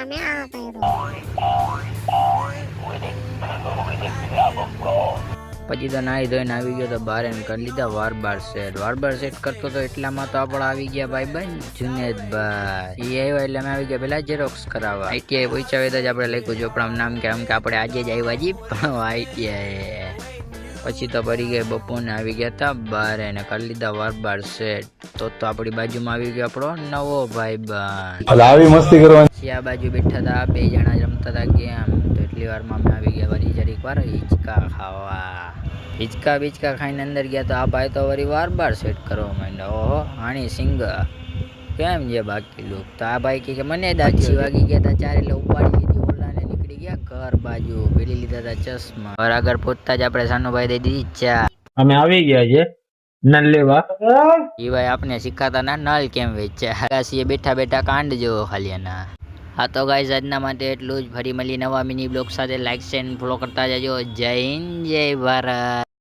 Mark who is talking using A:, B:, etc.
A: એટલે મેં આ કર્યું.
B: પછી તો નાહી ધોઈને આવી ગયો તો બહાર એમ કરી લીધા વારબાર સેટ કરતો તો એટલામાં તો આપણે આવી ગયા ભાઈ જુનેદભાઈ. એ આવ્યા એટલે અમે આવી ગયા પેલા ઝેરોક્સ કરાવવા. આઈટીઆઈ પહોંચ્યા જ આપણે લખ્યું ચોપડામાં નામ કે આપણે આજે જ આવ્યા જી આઈટીઆઈ. પછી તો ભરી ગયા બપોરને આવી ગયા હતા બહાર એને કરી લીધા વારબાર સેટ. તો આપણી બાજુમાં આવી ગયો આપણો નવો ભાઈબંધ.
C: આવી મસ્તી કરવાની.
B: આ બાજુ બેઠા હતા 2 જણા રમતા હતા ગેમ. તો એટલી વારમાં અમે આવી ગયા વળી જરીક વાર હિંચકા ખાવા. હિંચકા ખાઈને અંદર ગયા તો આ ભાઈ તો વળી વારબાર સેટ કરવા માંડ્યો. ઓહો હાણી સિંગ કેમ છે બાકી લોક. તો આ ભાઈ કે મને દાચી વાગી ગયા હતા 4 એટલે ઉપાડી લીધી ઓલાને નીકળી ગયા ઘર બાજુ. પેલી લીધા હતા ચશ્મા. ઘર આગળ પહોંચતા જ આપણે સાનુભાઈ દઈ દીધી ચા.
D: અમે આવી ગયા છે નલ લેવા.
B: એ ભાઈ આપણે શીખાતા ના નળ કેમ વેચ્યા. આકાશીએ બેઠા કાંડ જેવો ખાલી એના. હા તો ગાઈઝ આજના માટે એટલું જ. ફરી મળી નવા મિની બ્લોગ સાથે. લાઈક શેર ફોલો કરતા જજો. જય હિન્દ જય ભારત.